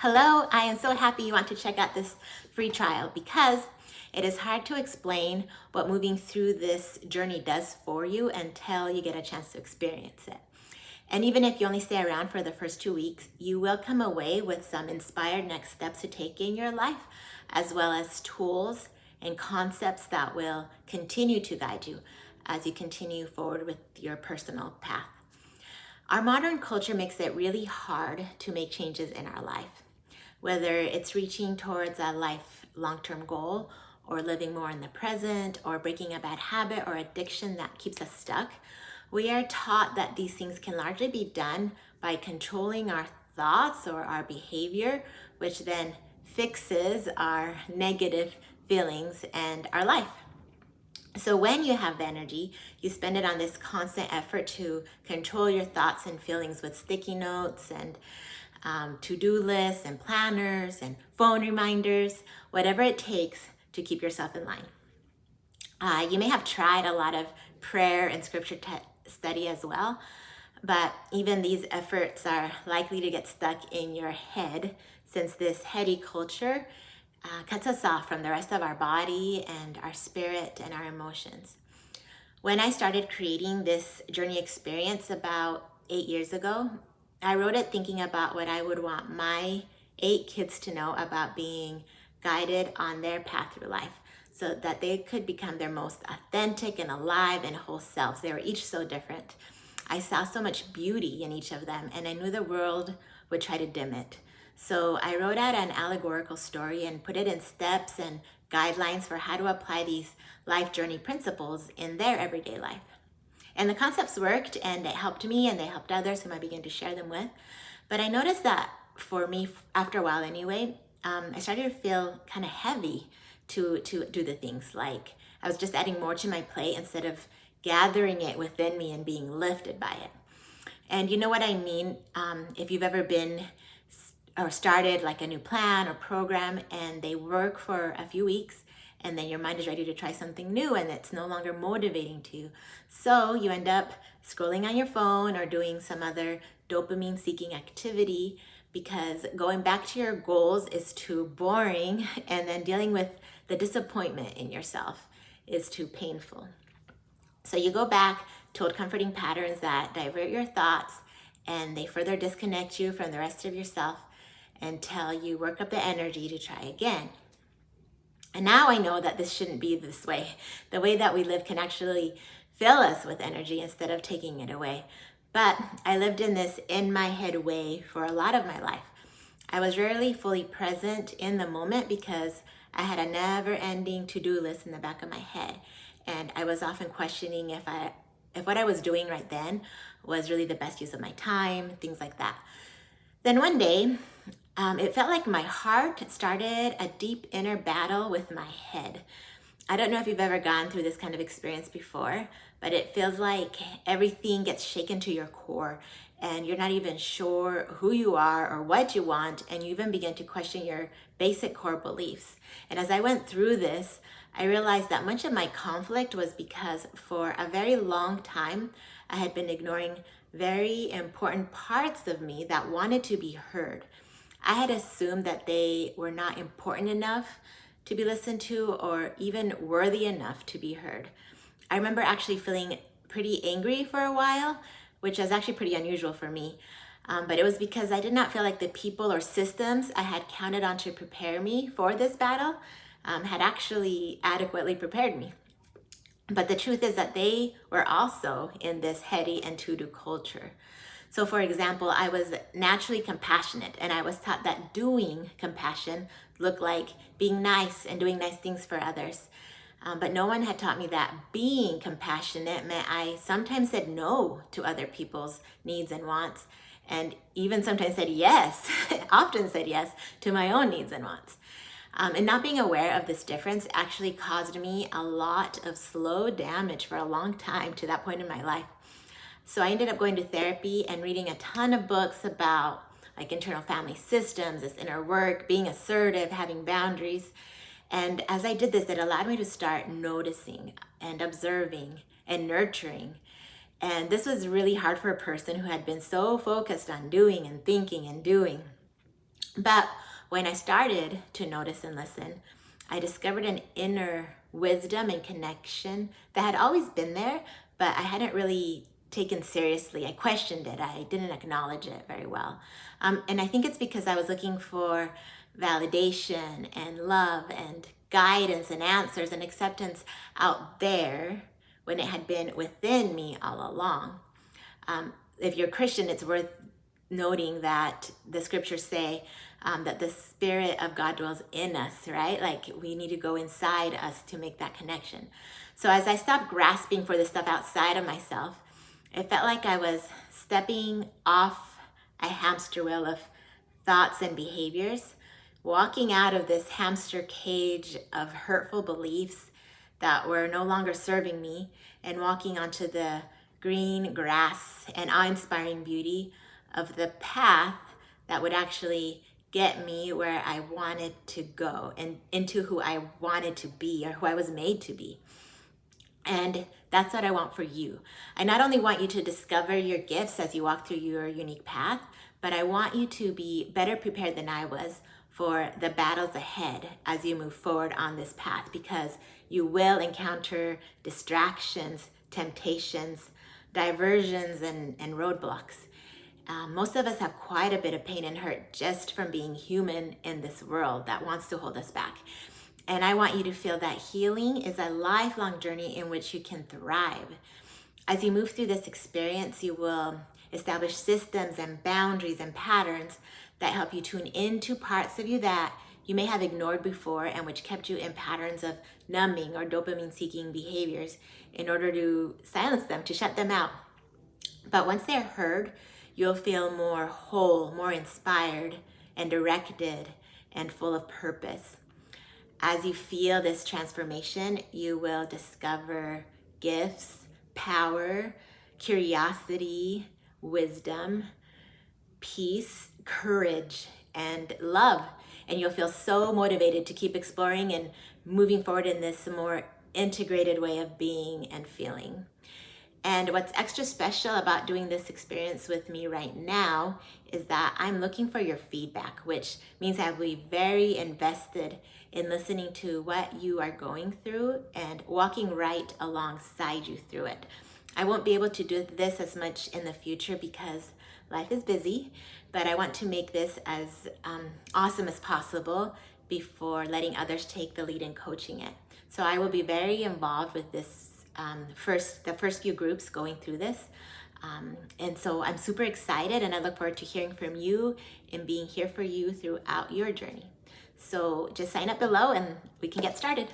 Hello, I am so happy you want to check out this free trial because it is hard to explain what moving through this journey does for you until you get a chance to experience it. And even if you only stay around for the first 2 weeks, you will come away with some inspired next steps to take in your life, as well as tools and concepts that will continue to guide you as you continue forward with your personal path. Our modern culture makes it really hard to make changes in our life, whether it's reaching towards a life long-term goal or living more in the present or breaking a bad habit or addiction that keeps us stuck. We are taught that these things can largely be done by controlling our thoughts or our behavior, which then fixes our negative feelings and our life. So when you have the energy, you spend it on this constant effort to control your thoughts and feelings with sticky notes and to-do lists and planners and phone reminders, whatever it takes to keep yourself in line. You may have tried a lot of prayer and scripture study as well, but even these efforts are likely to get stuck in your head since this heady culture cuts us off from the rest of our body and our spirit and our emotions. When I started creating this journey experience about 8 years ago, I wrote it thinking about what I would want my 8 kids to know about being guided on their path through life so that they could become their most authentic and alive and whole selves. They were each so different. I saw so much beauty in each of them, and I knew the world would try to dim it. So I wrote out an allegorical story and put it in steps and guidelines for how to apply these life journey principles in their everyday life. And the concepts worked, and it helped me, and they helped others whom I began to share them with. But I noticed that for me, after a while anyway, I started to feel kind of heavy to do the things. Like I was just adding more to my plate instead of gathering it within me and being lifted by it. And you know what I mean? If you've ever been or started like a new plan or program and they work for a few weeks and then your mind is ready to try something new and it's no longer motivating to you. So you end up scrolling on your phone or doing some other dopamine seeking activity because going back to your goals is too boring, and then dealing with the disappointment in yourself is too painful. So you go back to old comforting patterns that divert your thoughts and they further disconnect you from the rest of yourself until you work up the energy to try again. And now I know that this shouldn't be this way. The way that we live can actually fill us with energy instead of taking it away. But I lived in this in my head way for a lot of my life. I was rarely fully present in the moment because I had a never-ending to-do list in the back of my head. And I was often questioning if what I was doing right then was really the best use of my time, things like that. Then one day, it felt like my heart started a deep inner battle with my head. I don't know if you've ever gone through this kind of experience before, but it feels like everything gets shaken to your core and you're not even sure who you are or what you want, and you even begin to question your basic core beliefs. And as I went through this, I realized that much of my conflict was because for a very long time, I had been ignoring very important parts of me that wanted to be heard. I had assumed that they were not important enough to be listened to or even worthy enough to be heard. I remember actually feeling pretty angry for a while, which was actually pretty unusual for me. But it was because I did not feel like the people or systems I had counted on to prepare me for this battle had actually adequately prepared me. But the truth is that they were also in this heady and to-do culture. So for example, I was naturally compassionate, and I was taught that doing compassion looked like being nice and doing nice things for others. But no one had taught me that being compassionate meant I sometimes said no to other people's needs and wants, and even sometimes said yes, often said yes to my own needs and wants. And not being aware of this difference actually caused me a lot of slow damage for a long time to that point in my life. So I ended up going to therapy and reading a ton of books about like internal family systems, this inner work, being assertive, having boundaries. And as I did this, it allowed me to start noticing and observing and nurturing. And this was really hard for a person who had been so focused on doing and thinking and doing. But when I started to notice and listen, I discovered an inner wisdom and connection that had always been there, but I hadn't really taken seriously. I questioned it. I didn't acknowledge it very well. And I think it's because I was looking for validation and love and guidance and answers and acceptance out there when it had been within me all along. If you're a Christian, it's worth noting that the scriptures say that the Spirit of God dwells in us, right? Like we need to go inside us to make that connection. So as I stopped grasping for the stuff outside of myself, it felt like I was stepping off a hamster wheel of thoughts and behaviors, walking out of this hamster cage of hurtful beliefs that were no longer serving me, and walking onto the green grass and awe-inspiring beauty of the path that would actually get me where I wanted to go and into who I wanted to be or who I was made to be. And that's what I want for you. I not only want you to discover your gifts as you walk through your unique path, but I want you to be better prepared than I was for the battles ahead as you move forward on this path, because you will encounter distractions, temptations, diversions, and roadblocks. Most of us have quite a bit of pain and hurt just from being human in this world that wants to hold us back. And I want you to feel that healing is a lifelong journey in which you can thrive. As you move through this experience, you will establish systems and boundaries and patterns that help you tune into parts of you that you may have ignored before and which kept you in patterns of numbing or dopamine-seeking behaviors in order to silence them, to shut them out. But once they're heard, you'll feel more whole, more inspired and directed and full of purpose. As you feel this transformation, you will discover gifts, power, curiosity, wisdom, peace, courage, and love. And you'll feel so motivated to keep exploring and moving forward in this more integrated way of being and feeling. And what's extra special about doing this experience with me right now is that I'm looking for your feedback, which means I will be very invested in listening to what you are going through and walking right alongside you through it. I won't be able to do this as much in the future because life is busy, but I want to make this as awesome as possible before letting others take the lead in coaching it. So I will be very involved with this the first few groups going through this. And so I'm super excited and I look forward to hearing from you and being here for you throughout your journey. So just sign up below and we can get started.